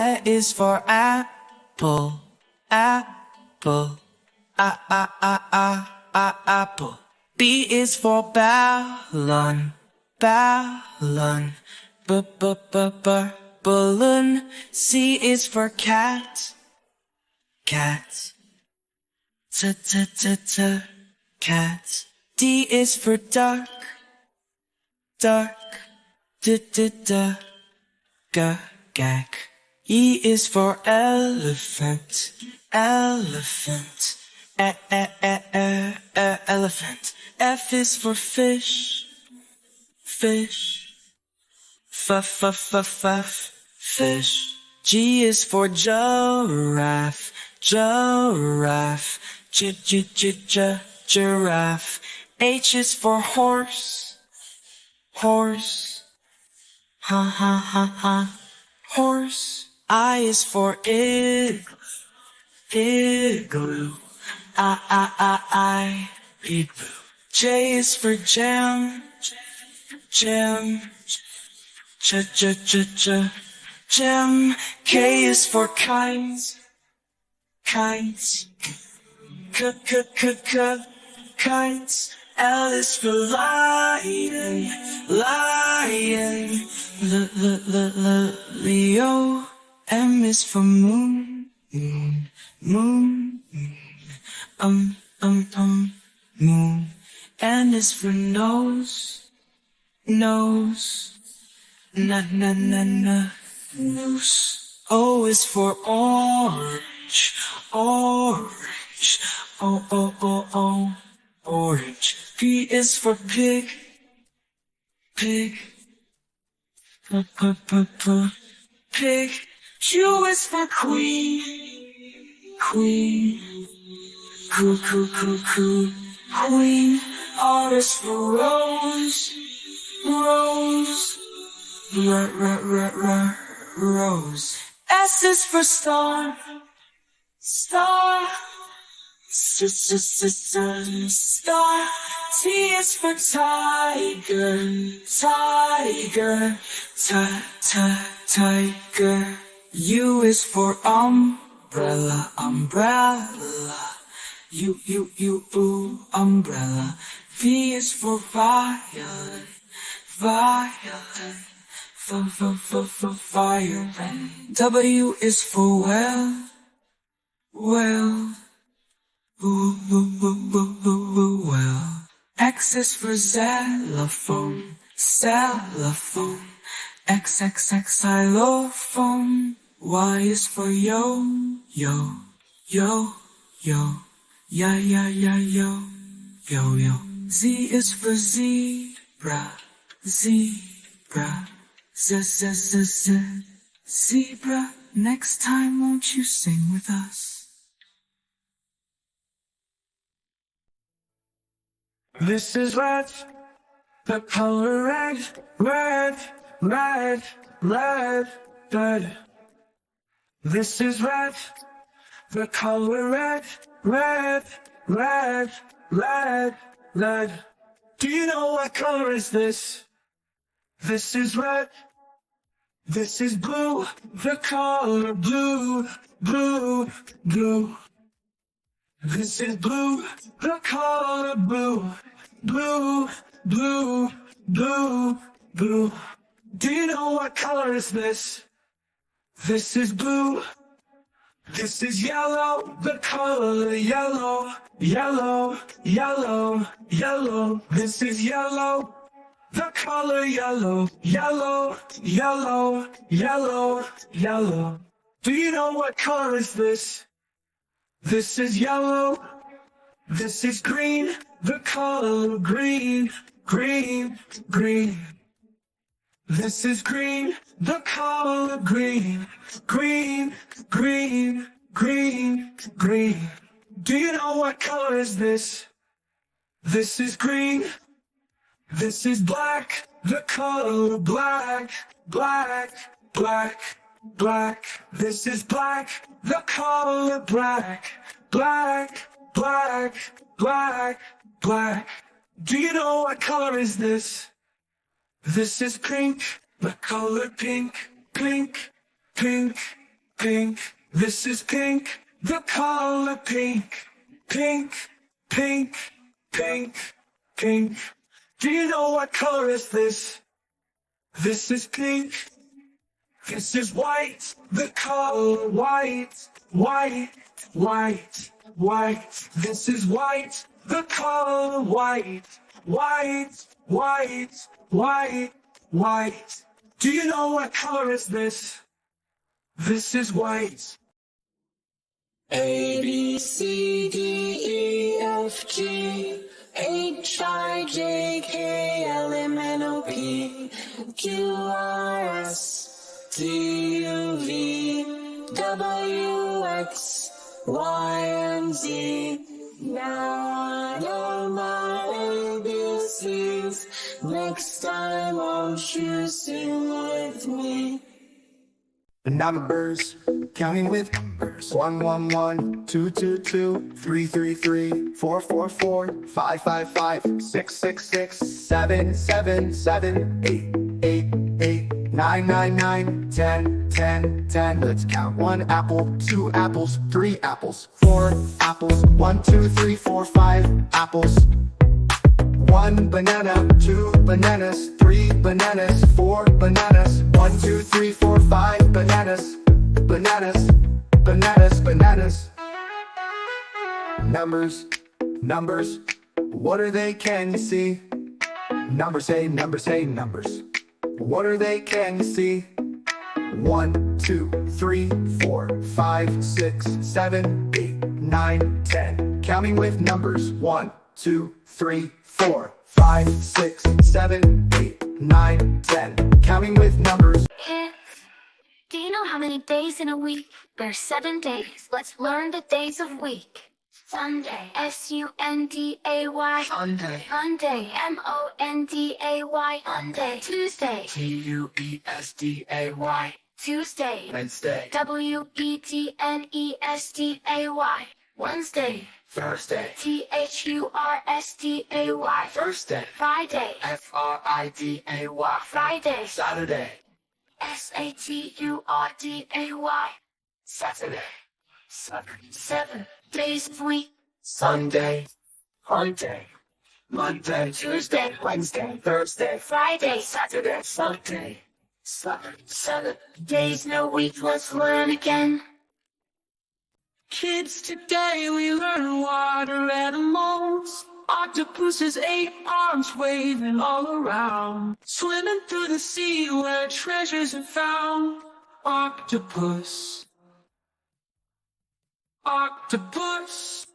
A is for apple, apple. Apple. B is for ballon, ballon. Balloon. C is for cat, cat. Cat. D is for duck, duck. Gag. E is for elephant, elephant. Elephant. F is for fish, fish. Fish. G is for giraffe, giraffe. Giraffe. H is for horse, horse. Horse. I is for igloo. Igloo. J is for jam, jam. Jam. K is for kites, kites. Kites. L is for lion, lion. Leo. M is for moon, moon. Moon. N is for nose, nose. Noose. O is for orange, orange. Orange. P is for pig, pig. Pig. Q is for queen, queen. Queen. R is for rose, rose. Rose. S is for star, star. Star. T is for tiger, tiger. Tiger. U is for umbrella, umbrella. Umbrella. V is for violet, violet. Violet. W is for well, well. Well. X is for xylophone, xylophone. Xylophone. Y is for yo, yo. Yo. Z is for zebra, zebra. Zebra. Next time, won't you sing with us? This is red, the color red, red, red, red, red. This is red, the color red, red, red, red, red. Do you know what color is this? This is red. This is blue, the color blue, blue, blue. This is blue, the color blue, blue, blue, blue, blue. Do you know what color is this? This is blue. This is yellow, the color yellow, yellow, yellow, yellow. This is yellow, the color yellow, yellow, yellow, yellow, yellow. Do you know what color is this? This is yellow. This is green, the color green, green, green. This is green, the color green, green, green, green, green. Do you know what color is this? This is green. This is black, the color black, black, black, black. This is black, the color black, black, black, black, black. Do you know what color is this? This is pink, the color pink, pink, pink, pink. This is pink, the color pink. Pink, pink, pink, pink. Do you know what color is this? This is pink. This is white, the color white. White, white, white. This is white, the color white. White, white, white, white. Do you know what color is this? This is white. A, B, C, D, E, F, G, H, I, J, K, L, M, N, O, P, Q, R, S, T, U, V, W, X, Y, and Z. Now I know my ABCs. Next time won't you sing with me? Numbers, counting with numbers. 1, 1, 1, 2, 2, 2, 3, 3, 3, 4, 4, 4, 5, 5, 5, 6, 6, 6, 7, 7, 7, 8, 8, 8, 9, 9, 9, 10, 10, 10. Let's count. 1 apple, 2 apples, 3 apples, 4 apples, 1, 2, 3, 4, 5 apples. 1 banana, 2 bananas, 3 bananas, 4 bananas, 1, 2, 3, 4, 5 bananas, bananas, bananas, bananas. Numbers, numbers, what are they, can you see? Numbers, hey, numbers, hey, numbers, what are they, can you see? 1, 2, 3, 4, 5, 6, 7, 8, 9, 10. Counting with numbers. 1, 2, 3, 4, 5, 6, 7, 8, 9, 10. Counting with numbers. Kids, do you know how many days in a week? There's 7 days. Let's learn the days of week. Sunday, S-U-N-D-A-Y. Sunday. Monday, M-O-N-D-A-Y. Monday. Tuesday, T-U-E-S-D-A-Y. Tuesday. Wednesday. W-E-D-N-E-S-D-A-Y. Wednesday, Thursday. T-H-U-R-S-D-A-Y. Thursday. Friday, F-R-I-D-A-Y. Friday. Saturday. S-A-T-U-R-D-A-Y. Saturday. 7 days of week. Sunday. Monday. Monday. Tuesday, Wednesday. Thursday. Friday, Saturday. Sunday. 7 days in a week. Let's learn again. Kids, today we learn water animals. Octopuses, 8 arms waving all around. Swimming through the sea where treasures are found. Octopus. Octopus.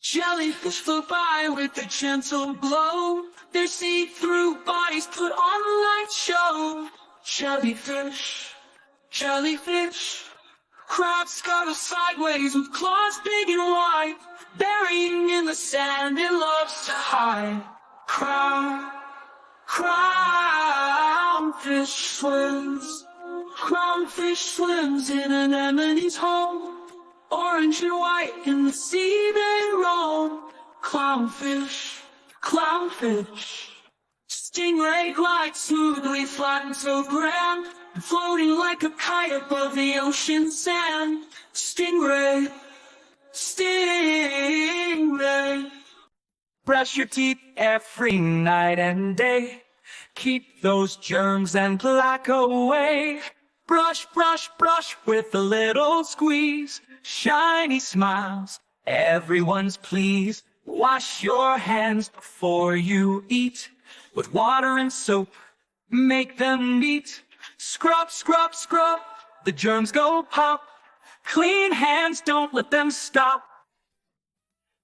Jellyfish float by with a gentle glow. Their see-through bodies put on a light show. Jellyfish. Jellyfish. Crabs scuttle sideways with claws big and wide. Burying in the sand, it loves to hide. Crownfish swims. Crownfish swims in an anemone's home. Orange and white in the sea they roam. Clownfish, clownfish. Stingray glides smoothly, flat and so grand, floating like a kite above the ocean sand. Stingray, stingray. Brush your teeth every night and day. Keep those germs and plaque away. Brush, brush, brush with a little squeeze. Shiny smiles, everyone's pleased. Wash your hands before you eat. With water and soap, make them neat. Scrub, scrub, scrub, the germs go pop. Clean hands, don't let them stop.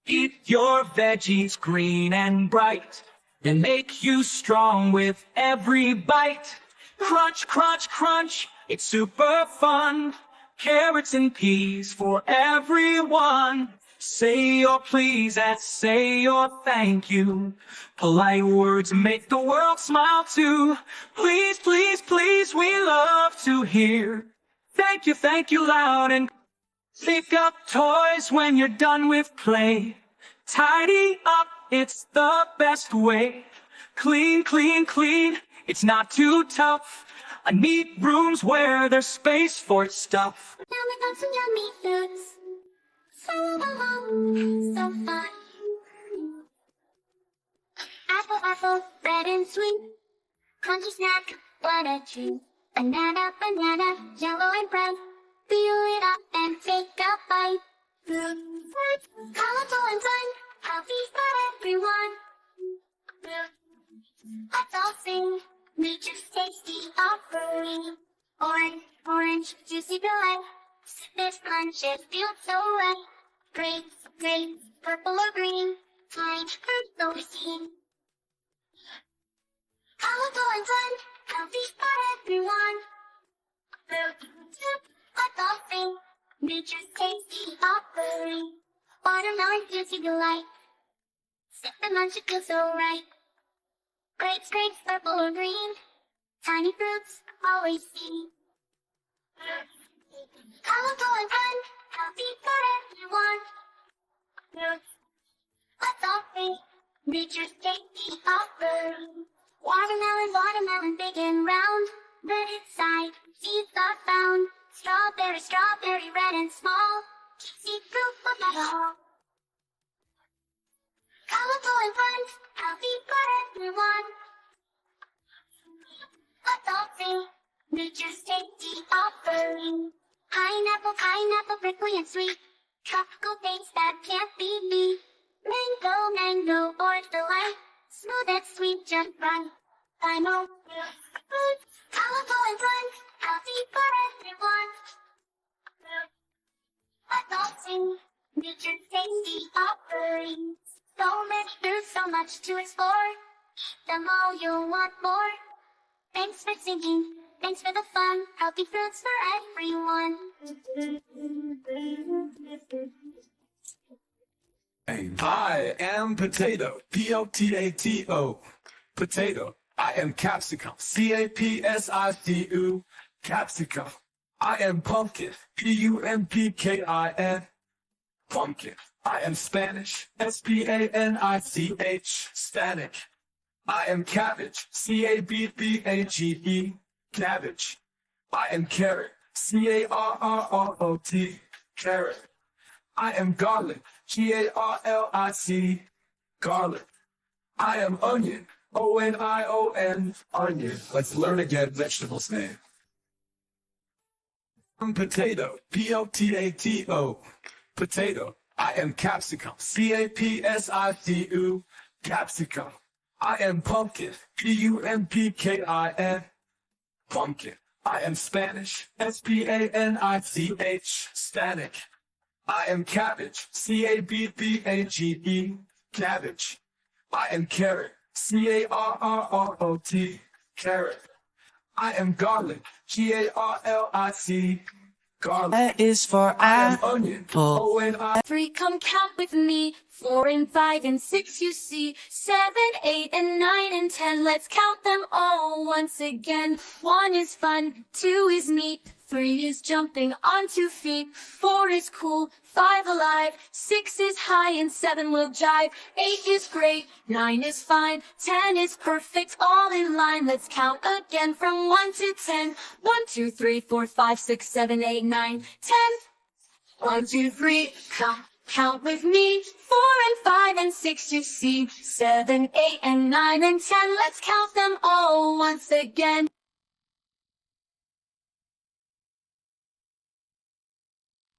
Eat your veggies green and bright, and make you strong with every bite. Crunch, crunch, crunch, it's super fun. Carrots and peas for everyone. Say your please and say your thank you. Polite words make the world smile too. Please, please, please, we love to hear thank you loud and pick up toys when you're done with play. Tidy up, it's the best way. Clean, clean, clean, it's not too tough. I need rooms where there's space for stuff. Now we got some yummy foods. Follow along, so fun. Apple, apple, red and sweet. Crunchy snack, what a treat. Banana, banana, yellow and brown. Peel it up and take a bite. Fruit, fruit, colorful and fun. Healthy for everyone. Fruit, let's all sing. Nature's tasty offering. Orange, orange, juicy delight. This punches feel so right. Grapes, grapes, purple or green. Fine fruit, so seen. Colorful and fun, healthy for everyone. Fruit, let's all sing. Nature's tasty offering. Watermelon, juicy delight. Sip and munch, it feels so right. Grapes, grapes, purple or green. Tiny fruits, always seen. Colorful and fun, healthy for everyone. Fruits, let's all sing. Nature's tasty offering. Watermelon, watermelon, big and round. Red inside, seeds are found. Strawberry, strawberry, red and small. Juicy fruit, what that all. Colorful and fun, healthy for everyone. Let's all sing. Nature's tasty offering. Pineapple, pineapple, prickly and sweet. Tropical dates that can't be beat. Mango, mango, orange delight. Smooth and sweet, just right. Limo, fruits, colorful and fun, healthy for everyone. Let's all sing. Nature's tasty offerings. So many fruits, so much to explore. Eat them all, you'll want more. Thanks for singing. Thanks for the fun. Healthy fruits for everyone. I am potato, P-O-T-A-T-O, potato. I am capsicum, C-A-P-S-I-C-U, capsicum. I am pumpkin, P-U-M-P-K-I-N, pumpkin. I am Spanish, S-P-A-N-I-C-H, Spanish. I am cabbage, C-A-B-B-A-G-E, cabbage. I am carrot, C-A-R-R-R-O-T, carrot. I am garlic, G-A-R-L-I-C, garlic. I am onion, O-N-I-O-N, onion. Let's learn again vegetables name. I'm potato, P-O-T-A-T-O, potato. I am capsicum, C-A-P-S-I-C-U, capsicum. I am pumpkin, P-U-M-P-K-I-N, pumpkin. I am Spanish, S-P-A-N-I-C-H, Spanish. I am cabbage, C-A-B-B-A-G-E, cabbage. I am carrot, C-A-R-R-R-O-T, carrot. I am garlic, G-A-R-L-I-C, garlic. That is for I am onion, apple. O-N-I. 3, come count with me. 4 and 5 and 6 you see. 7, 8 and 9 and 10. Let's count them all once again. 1 is fun, 2 is neat. 3 is jumping on 2 feet. 4 is cool, 5 alive. 6 is high and 7 will jive. 8 is great, 9 is fine. 10 is perfect, all in line. Let's count again from 1 to 10. 1, 2, 3, 4, 5, 6, 7, 8, 9, 10. 1, 2, 3, count with me. 4 and 5 and 6 you see. 7, 8 and 9 and 10. Let's count them all once again.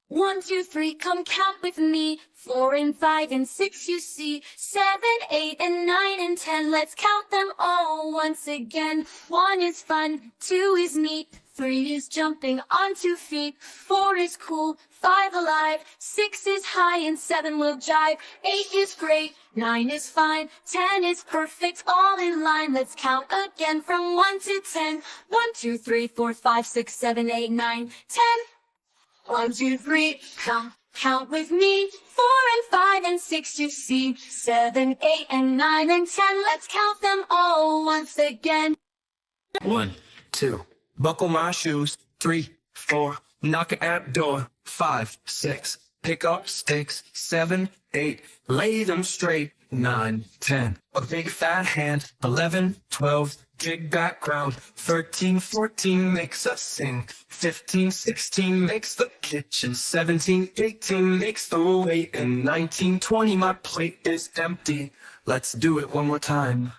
1, 2, 3, come count with me. 4 and 5 and 6 you see. 7, 8 and 9 and 10. Let's count them all once again. 1 is fun, 2 is neat. 3 is jumping on 2 feet. 4 is cool, 5 alive. 6 is high and 7 will jive. 8 is great, 9 is fine. 10 is perfect, all in line. Let's count again from 1 to 10. 1, 2, 3, 4, 5, 6, 7, 8, 9, 10. 1, 2, 3, count with me. 4 and 5 and 6 you see. 7, 8 and 9 and 10. Let's count them all once again. 1, 2, buckle my shoes. 3, 4, knock at door. 5, 6, pick up sticks. 7, 8, lay them straight. 9, 10, a big fat hand. 11, 12, big background. 13, 14 makes us sing. 15, 16 makes the kitchen. 17, 18 makes the weight. And 19, 20, my plate is empty. Let's do it one more time.